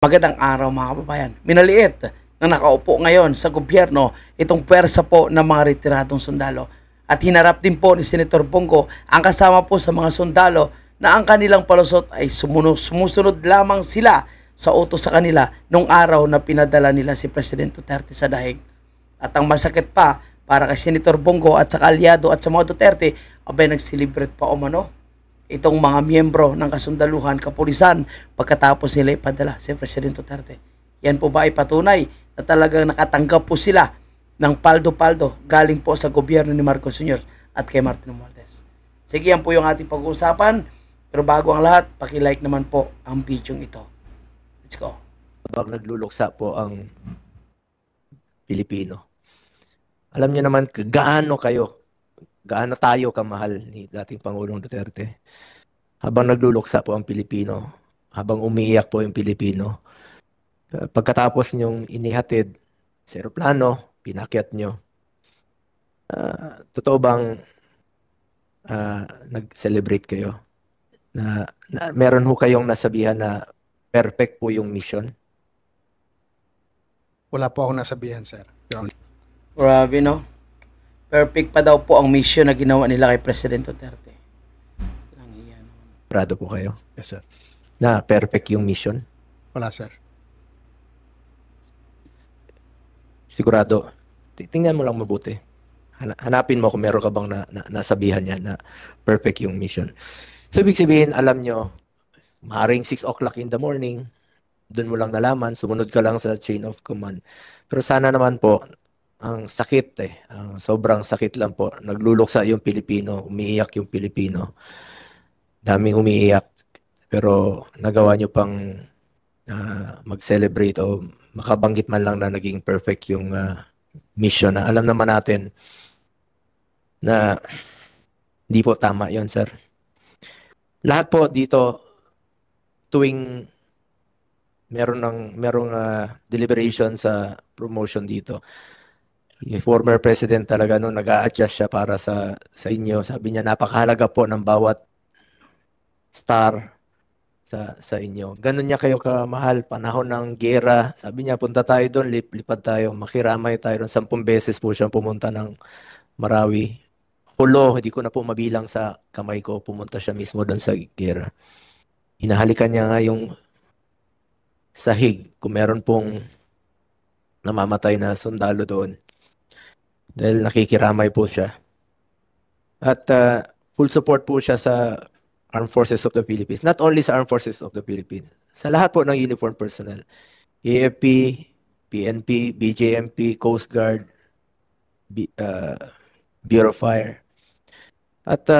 Magandang araw mga kababayan. Minaliit na nakaupo ngayon sa gobyerno itong pwersa po ng mga retiradong sundalo. At hinarap din po ni Senator Bongo ang kasama po sa mga sundalo na ang kanilang palusot ay sumusunod lamang sila sa utos sa kanila nung araw na pinadala nila si Presidente Duterte sa dahig. At ang masakit pa, para kay Senator Bongo at sa kalyado at sa mga Duterte, abay nagsilibrate pa umano itong mga miyembro ng kasundaluhan kapulisan pagkatapos nila ipadala si Presidente Duterte. Yan po ba ay patunay na talagang nakatanggap po sila ng paldo-paldo galing po sa gobyerno ni Marcos Sr. at kay Martin Romualdez. Sige, yan po yung ating pag-uusapan. Pero bago ang lahat, paki-like naman po ang video ito. Let's go. Habang nagluluksa po ang Pilipino. Alam niyo naman gaano tayo kamahal ni dating Pangulong Duterte. Habang nagluluksa po ang Pilipino, habang umiiyak po yung Pilipino, pagkatapos niyong inihatid sa eroplano, pinakyat niyo, totoo bang nag-celebrate kayo? Na meron ho kayong nasabihan na perfect po yung mission? Wala po akong nasabihan, sir. Grabe, no? Perfect pa daw po ang mission na ginawa nila kay President Duterte. Lang yan. Prado po kayo Yes, sir. na perfect yung mission? Wala, sir. Sigurado. Tingnan mo lang mabuti. Hanapin mo kung meron ka bang nasabihan niya na perfect yung mission. So, ibig sabihin, alam nyo, maaaring 6 o'clock in the morning, doon mo lang nalaman, sumunod ka lang sa chain of command. Pero sana naman po, ang sakit sobrang sakit lang po. Nagluluksa yung Pilipino, umiiyak yung Pilipino. Daming umiiyak. Pero nagawa nyo pang mag-celebrate o makabanggit man lang na naging perfect yung mission na alam naman natin na hindi po tama yon, sir. Lahat po dito tuwing merong deliberation sa promotion dito. Yung former president talaga nag-a-adjust siya para sa inyo. Sabi niya napakahalaga po ng bawat star sa inyo. Ganun niya kayo kamahal, panahon ng giyera. Sabi niya, punta tayo doon, lipad tayo, makiramay tayo doon. 10 beses po siyang pumunta ng Marawi. Hulo, hindi ko na po mabilang sa kamay ko, pumunta siya mismo doon sa giyera. Hinahalikan niya nga yung sahig, kung meron pong namamatay na sundalo doon. Dahil nakikiramay po siya. At full support po siya sa Armed Forces of the Philippines. Not only sa Armed Forces of the Philippines. Sa lahat po ng uniform personnel. AFP, PNP, BJMP, Coast Guard, Bureau of Fire. At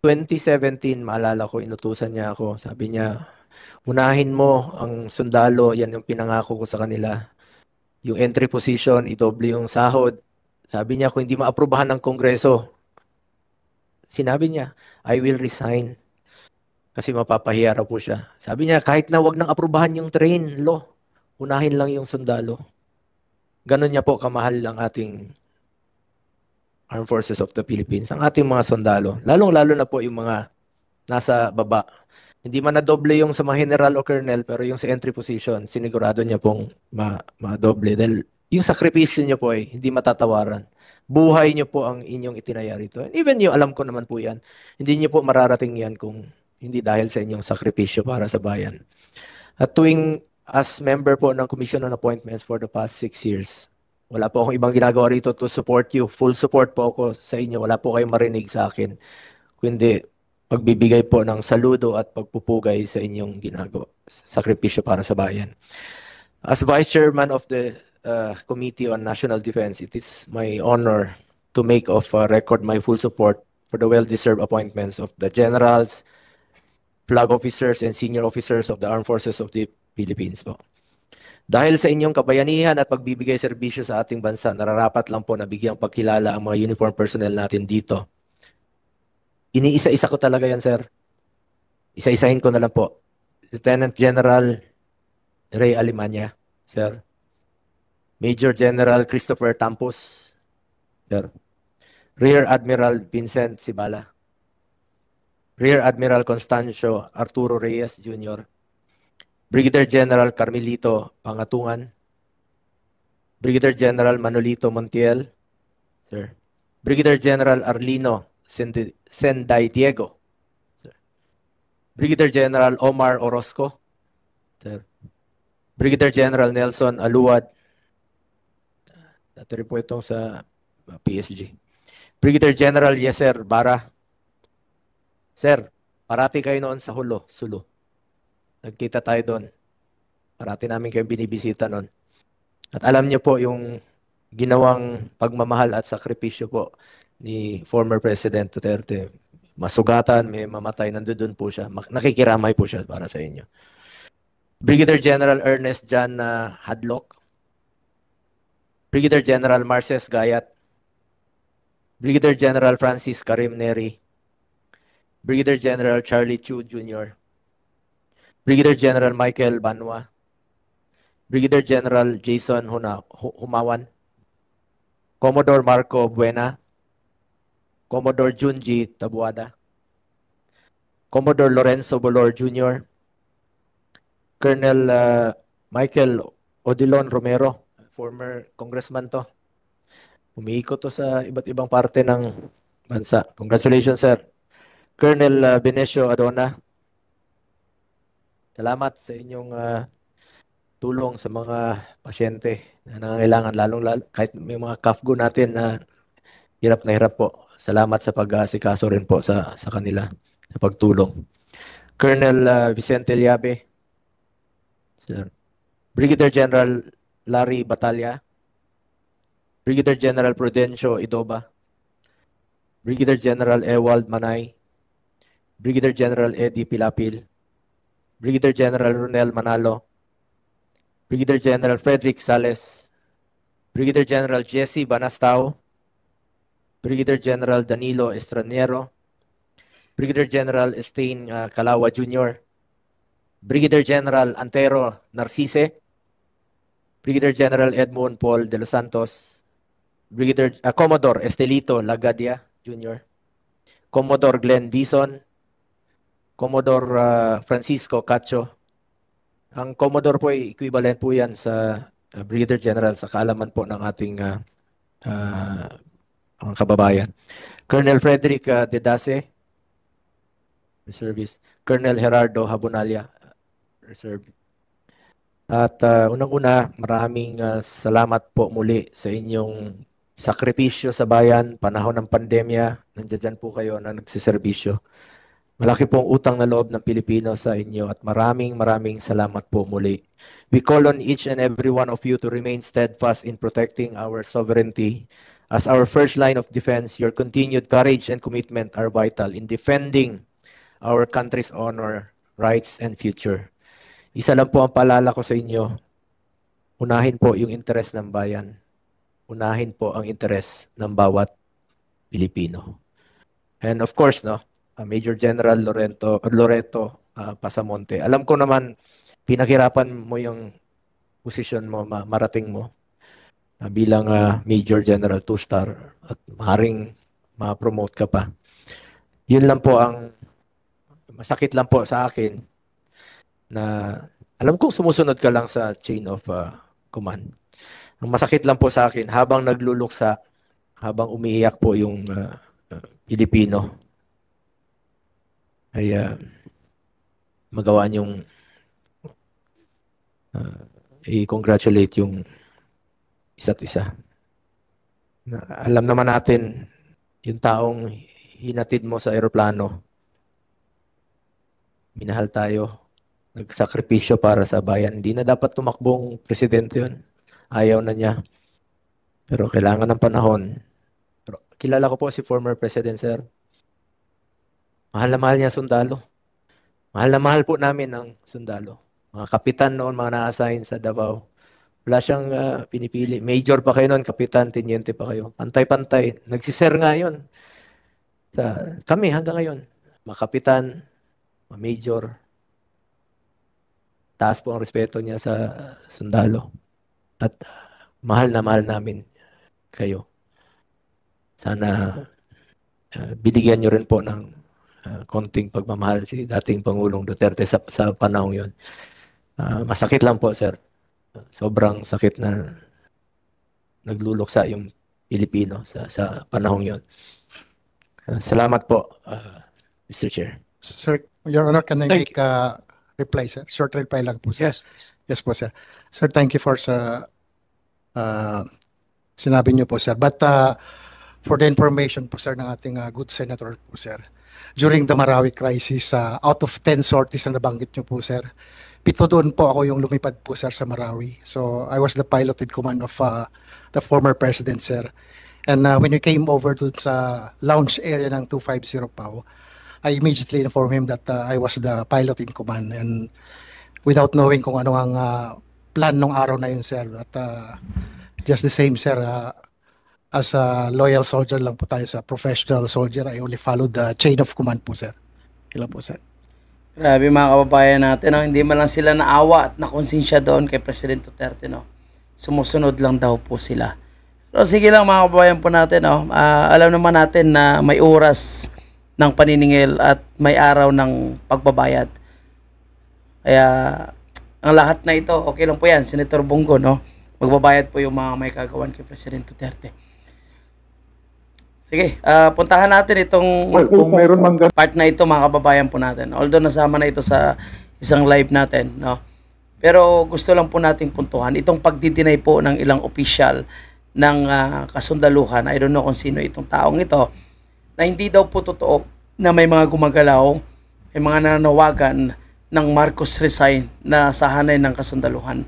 2017, maalala ko, inutusan niya ako. Sabi niya, unahin mo ang sundalo, yan yung pinangako ko sa kanila. Yung entry position, idoble yung sahod. Sabi niya, kung hindi maaprubahan ng Kongreso, sinabi niya, I will resign. Kasi mapapahiya raw po siya. Sabi niya, kahit na wag nang aprubahan yung train law, unahin lang yung sundalo. Ganon niya po kamahal ang ating Armed Forces of the Philippines, ang ating mga sundalo. Lalong-lalo na po yung mga nasa baba. Hindi man na-doble yung sa mga general o colonel, pero yung sa entry position, sinigurado niya pong ma-doble. Dahil yung sakripisyo niyo po ay hindi matatawaran. Buhay niyo po ang inyong itinaya rito. And even yung alam ko naman po yan, hindi niyo po mararating yan kung hindi dahil sa inyong sakripisyo para sa bayan. At tuwing as member po ng Commission on Appointments for the past 6 years, wala po akong ibang ginagawa rito to support you. Full support po ako sa inyo. Wala po kayong marinig sa akin. Kundi pagbibigay po ng saludo at pagpupugay sa inyong ginagawa, sakripisyo para sa bayan. As Vice Chairman of the Committee on National Defense, it is my honor to make of record my full support for the well-deserved appointments of the generals, flag officers, and senior officers of the Armed Forces of the Philippines po. Dahil sa inyong kabayanihan at pagbibigay serbisyo sa ating bansa, nararapat lang po na bigyang pagkilala ang mga uniform personnel natin dito. Iniisa-isa ko talaga yan, sir. Isa-isahin ko na lang po. Lieutenant General Ray Alimanya, sir. Major General Christopher Tampos, sir. Rear Admiral Vincent Sibala. Rear Admiral Constancio Arturo Reyes Jr. Brigadier General Carmelito Pangatungan, Brigadier General Manolito Montiel, sir. Brigadier General Arlino Senday Diego, sir. Brigadier General Omar Orozco, sir. Brigadier General Nelson Aluad, ito rin po itong sa PSG. Brigadier General Yeser Bara, sir, parati kayo noon sa Sulu. Nagkita tayo doon. Parati namin kayo binibisita noon. At alam niyo po yung ginawang pagmamahal at sakripisyo po ni former President Duterte. Masugatan, may mamatay, nandoon po siya. Nakikiramay po siya para sa inyo. Brigadier General Ernest John Hadlock, Brigadier General Marces Gayat, Brigadier General Francis Karim Neri, Brigadier General Charlie Chu Jr., Brigadier General Michael Banwa, Brigadier General Jason Humawan, Commodore Marco Buena, Commodore Junji Tabuada, Commodore Lorenzo Bolor Jr., Colonel Michael Odilon Romero, former congressman to. Umiikot to sa iba't ibang parte ng bansa. Congratulations, sir. Colonel Benesio Adona, salamat sa inyong tulong sa mga pasyente na nangangailangan, lalong kahit may mga kafgo natin na hirap po. Salamat sa pag-asikaso rin po sa kanila, sa pagtulong. Colonel Vicente Liabe, sir. Brigadier General Larry Batalya, Brigadier General Prudencio Idoba, Brigadier General Ewald Manay, Brigadier General Eddie Pilapil, Brigadier General Ronel Manalo, Brigadier General Frederick Sales, Brigadier General Jesse Banastao, Brigadier General Danilo Estraniero, Brigadier General Estain Calawa Jr., Brigadier General Antero Narcisse, Brigadier General Edmond Paul de los Santos, Commodore Estelito Lagadia Jr., Commodore Glenn Dizon, Commodore Francisco Cacho. Ang Commodore po ay equivalent po yan sa Brigadier General sa kaalaman po ng ating mga kababayan. Colonel Frederick Dedase, Reservist. Colonel Gerardo Habonalya, Reserve. At unang-una, maraming salamat po muli sa inyong sakripisyo sa bayan, panahon ng pandemya. Nandiyan po kayo na nagsiservisyo. Malaki pong utang na loob ng Pilipino sa inyo at maraming salamat po muli. We call on each and every one of you to remain steadfast in protecting our sovereignty. As our first line of defense, your continued courage and commitment are vital in defending our country's honor, rights, and future. Isa lang po ang paalala ko sa inyo, unahin po yung interes ng bayan. Unahin po ang interes ng bawat Pilipino. And of course, Major General Loreto Pasamonte. Alam ko naman, pinaghirapan mo yung posisyon mo, marating mo bilang Major General 2-star at maaaring ma-promote ka pa. Yun lang po ang masakit lang po sa akin na alam kong sumusunod ka lang sa chain of command. Ang masakit lang po sa akin, habang nagluluksa, habang umiiyak po yung Pilipino, ay magawa niyong i-congratulate yung isa't isa. Alam naman natin, yung taong hinatid mo sa eroplano, minahal tayo, nagsakripisyo para sa bayan. Hindi na dapat tumakbong presidente yun. Ayaw na niya. Pero kailangan ng panahon. Pero kilala ko po si former president, sir. Mahal na mahal niya sundalo. Mahal na mahal po namin ang sundalo. Mga kapitan noon, mga na-assign sa Davao. Wala siyang pinipili. Major pa kayo noon, kapitan, teniente pa kayo. Pantay-pantay. Nagsiser nga yun. Kami hanggang ngayon. Mga kapitan, mga major. Taas po ang respeto niya sa sundalo. At mahal na mahal namin kayo. Sana binigyan niyo rin po ng konting pagmamahal si dating Pangulong Duterte sa panahong yon. Masakit lang po, sir. Sobrang sakit na nagluluksa yung Pilipino sa panahong yon. Salamat po, Mr. Chair. Sir, Your Honor, can I Thank make a reply, sir? Short reply lang po, sir. Yes. Yes po, sir. Sir, thank you for sinabi niyo po, sir. But for the information po, sir, ng ating good senator po, sir, during the Marawi crisis, out of 10 sorties na nabanggit niyo po, sir, 7 doon po ako yung lumipad po, sir, sa Marawi. So, I was the pilot in command of the former president, sir. And when we came over to sa lounge area ng 250 PAO, I immediately informed him that I was the pilot in command, and without knowing kung ano ang plan nung araw na yun, sir. At just the same, sir, as a loyal soldier lang po tayo, sa professional soldier, I only followed the chain of command po, sir. Ilan po, sir. Grabe mga kababayan natin, no? Hindi man lang sila naawa at nakonsensya doon kay President Duterte, no? Sumusunod lang daw po sila. Pero sige lang mga kababayan po natin, no? Alam naman natin na may oras ng paniningil at may araw ng pagbabayad. Kaya ang lahat na ito, okay lang po yan, Senator Bongo, no? Magbabayad po yung mga may kagawan kay President Duterte. Sige, puntahan natin itong Kung mayroon mang part na ito mga kababayan po natin. Although nasama na ito sa isang live natin, no? Pero gusto lang po nating puntuhan itong pagdi-deny po ng ilang opisyal ng kasundaluhan. I don't know kung sino itong taong ito, na hindi daw po totoo na may mga gumagalaw, may mga nananawagan ng Marcos resign na sa hanay ng kasundaluhan.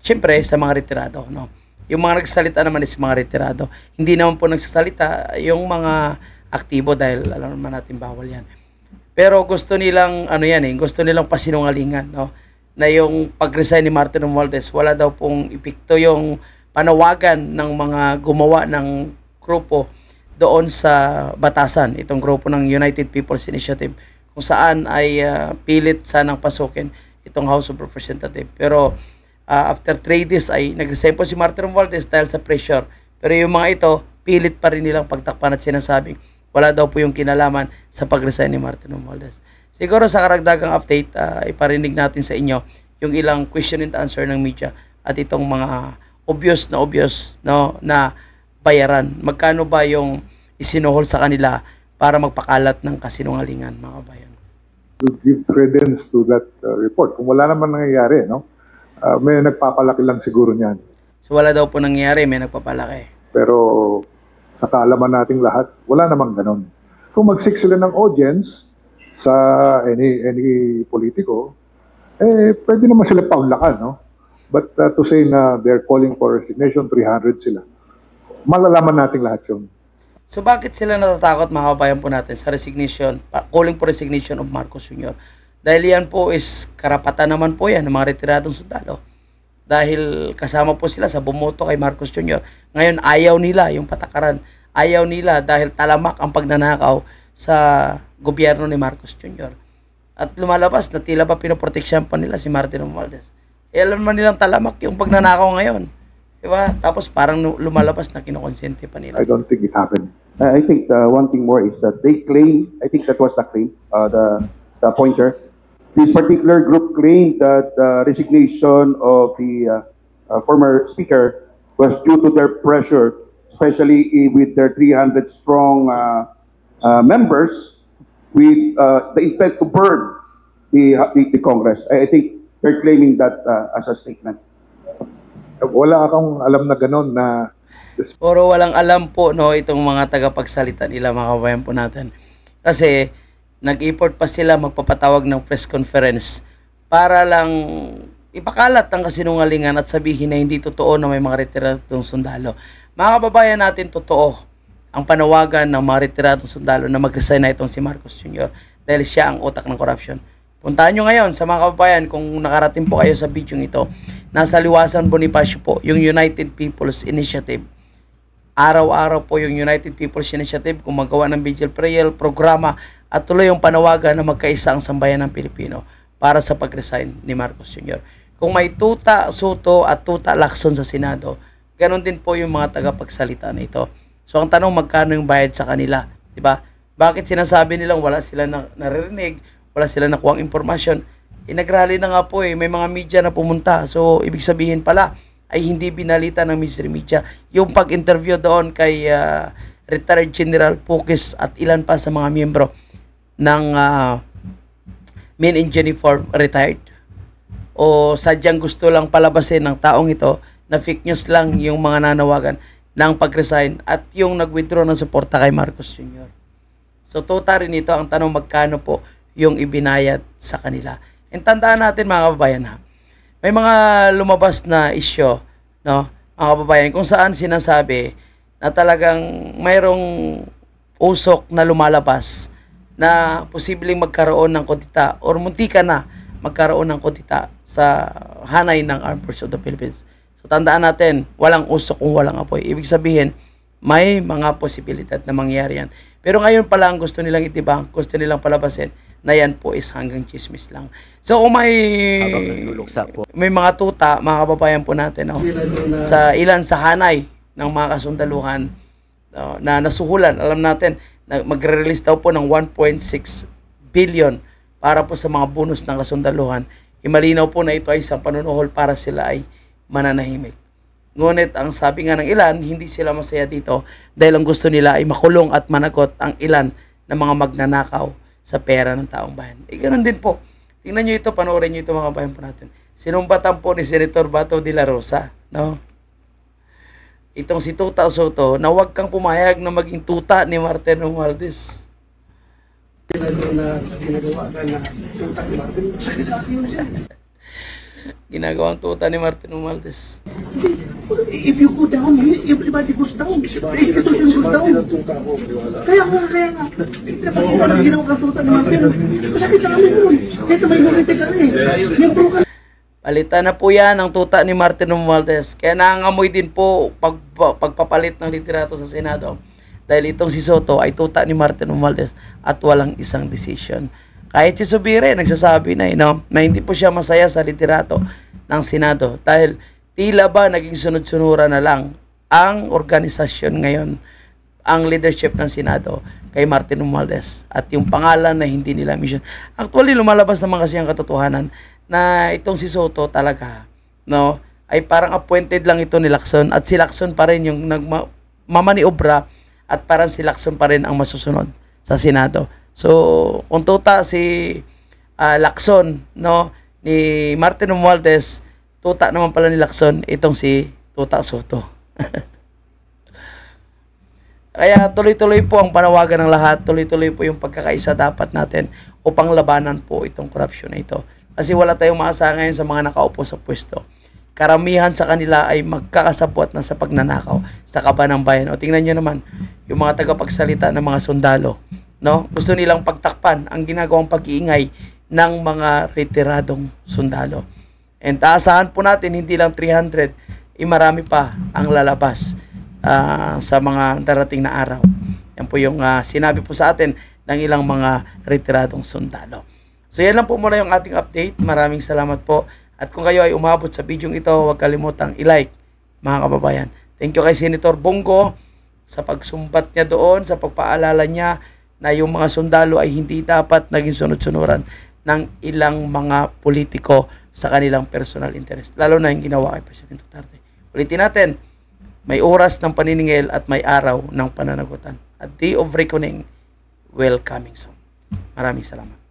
Siyempre sa mga retirado, no? Yung mga nagsasalita naman is mga retirado. Hindi naman po nagsasalita yung mga aktibo dahil alam naman natin bawal yan. Pero gusto nilang gusto nilang pasinungalingan, no? Na yung pag-resign ni Martin Romualdez, wala daw pong epekto yung panawagan ng mga gumawa ng grupo doon sa batasan, itong grupo ng United People's Initiative, kung saan ay pilit sanang pasukin itong House of Representatives. Pero after 3 days ay nag-resign po si Martin Romualdez dahil sa pressure. Pero yung mga ito, pilit pa rin nilang pagtakpan at sinasabing wala daw po yung kinalaman sa pag-resign ni Martin Romualdez. Siguro sa karagdagang update, iparinig natin sa inyo yung ilang question and answer ng media at itong mga obvious, no, na bayaran. Magkano ba yung isinuhol sa kanila para magpakalat ng kasinungalingan, mga kabayan? to give credence to that report. Kung wala naman nangyayari, no? May nagpapalaki lang siguro niyan. So wala daw po nangyayari, may nagpapalaki. Pero sa kaalaman nating lahat, wala namang ganon. Kung mag-seek sila ng audience sa any politiko, pwede naman sila paunlakan, no? But to say na they're calling for resignation, 300 sila. Malalaman nating lahat yun. So bakit sila natatakot, mga kabayan po natin, sa resignation, calling for resignation of Marcos Jr.? Dahil yan po is karapatan naman po yan ng mga retiradong sundalo. Dahil kasama po sila sa bumoto kay Marcos Jr. Ngayon ayaw nila yung patakaran. Ayaw nila dahil talamak ang pagnanakaw sa gobyerno ni Marcos Jr. At lumalabas na tila ba pinoproteksyon pa nila si Martin Romualdez. Alam naman nilang talamak yung pagnanakaw ngayon. Diba? Tapos parang lumalabas na kinokonsente pa nila. I don't think it happened. I think one thing more is that they claim, I think that was the claim, the pointer. This particular group claimed that resignation of the former speaker was due to their pressure, especially with their 300 strong members, with the intent to burn the Congress. I think they're claiming that as a statement. Wala akong alam na ganon na Puro walang alam po, no, itong mga tagapagsalita nila, mga kabayan po natin. Kasi nag-effort pa sila magpapatawag ng press conference para lang ipakalat ang kasinungalingan at sabihin na hindi totoo na may mga retiradong sundalo. Mga kababayan natin, totoo ang panawagan ng mga retiradong sundalo na mag-resign na itong si Marcos Jr. dahil siya ang utak ng corruption. Puntahan nyo ngayon sa mga kababayan, kung nakarating po kayo sa video ito, nasa Liwasan Bonifacio po, yung United People's Initiative. Araw-araw po yung United People's Initiative gumagawa ng vigil prayer, programa, at tuloy yung panawagan na magkaisa ang sambayan ng Pilipino para sa pag-resign ni Marcos Jr. Kung may tuta Soto at tuta Lacson sa Senado, ganon din po yung mga tagapagsalita na ito. So ang tanong, magkano yung bayad sa kanila? Diba? Bakit sinasabi nilang wala sila naririnig, wala sila nakuhang impormasyon? Nagrally na nga po may mga media na pumunta. So, ibig sabihin pala, ay hindi binalita ng mainstream media. Yung pag-interview doon kay retired General Pukis at ilan pa sa mga miyembro ng Men in Uniform retired. O sadyang gusto lang palabasin ng taong ito na fake news lang yung mga nanawagan ng pag-resign at yung nag-withdraw ng suporta kay Marcos Jr. So, total rin ito ang tanong magkano po yung ibinayad sa kanila. And tandaan natin mga kababayan may mga lumabas na issue, no, mga kababayan, kung saan sinasabi na talagang mayroong usok na lumalabas na posibleng magkaroon ng kudita or muntika na magkaroon ng kudita sa hanay ng Armed Forces of the Philippines. So tandaan natin, walang usok kung walang apoy. Ibig sabihin, may mga posibilidad na mangyari yan. Pero ngayon pa lang gusto nilang itibang, gusto nilang palabasin na yan po is hanggang chismis lang. So kung Habang nagluluksa po. may mga tuta, mga kababayan po natin, no, sa ilan sa hanay ng mga kasundaluhan na nasuhulan, alam natin, magre-release daw po ng 1.6 billion para po sa mga bonus ng kasundaluhan. Imalinaw po na ito ay sa panunuhol para sila ay mananahimik. Ngunit ang sabi nga ng ilan, hindi sila masaya dito dahil ang gusto nila ay makulong at managot ang ilan ng mga magnanakaw sa pera ng taong bayan. Ganun din po. Tingnan nyo ito, panoorin nyo ito mga bayan po natin. Sinumbatan po ni Senator Bato de la Rosa, no? Itong si Tuta Soto na huwag kang pumayag na maging tuta ni Martin Romualdez. Ginagawang tuta ni Martin Romualdez. If you go down, everybody goes down. The institution goes down. Kaya nga. Pinapakita ng ginawa kang tuta ni Martin. Masakit sa amin yun. Kahit minority ka rin. Miyembro ka. Palitan na po yan ang tuta ni Martin Romualdez. Kaya nangangamoy din po pagpapalit ng liderato sa Senado. Dahil itong si Soto ay tuta ni Martin Romualdez at walang isang decision. Kahit si Subire nagsasabi na, na hindi po siya masaya sa liderato ng Senado dahil tila ba naging sunod-sunuran na lang ang organisasyon ngayon, ang leadership ng Senado kay Martin Romualdez at yung pangalan na hindi nila mission. Actually, lumalabas naman kasi ang katotohanan na itong si Soto talaga, no, ay parang appointed lang ito ni Lacson at si Lacson pa rin yung mamaniobra at parang si Lacson pa rin ang masusunod sa Senado. So, kung tuta si Lacson, no, ni Martin Romualdez, tuta naman pala ni Lacson itong si Tuta Soto. Kaya tuloy-tuloy po ang panawagan ng lahat, tuloy-tuloy po yung pagkakaisa dapat natin upang labanan po itong korupsyon na ito. Kasi wala tayong maasa ngayon sa mga nakaupo sa pwesto. Karamihan sa kanila ay magkakasabot na sa pagnanakaw sa kaban ng bayan. O tingnan nyo naman, yung mga tagapagsalita ng mga sundalo, no? Gusto nilang pagtakpan ang ginagawang pag-iingay ng mga retiradong sundalo. And aasahan po natin, hindi lang 300, marami pa ang lalabas sa mga darating na araw. Yan po yung sinabi po sa atin ng ilang mga retiradong sundalo. So yan lang po muna yung ating update. Maraming salamat po. At kung kayo ay umabot sa video ito, huwag kalimutang i-like, mga kababayan. Thank you kay Senator Bongo sa pagsumbat niya doon, sa pagpaalala niya na yung mga sundalo ay hindi dapat naging sunod-sunuran ng ilang mga politiko sa kanilang personal interest. Lalo na yung ginawa kay President Duterte. Ulitin natin, may oras ng paniningil at may araw ng pananagutan. A day of reckoning will coming soon. Maraming salamat.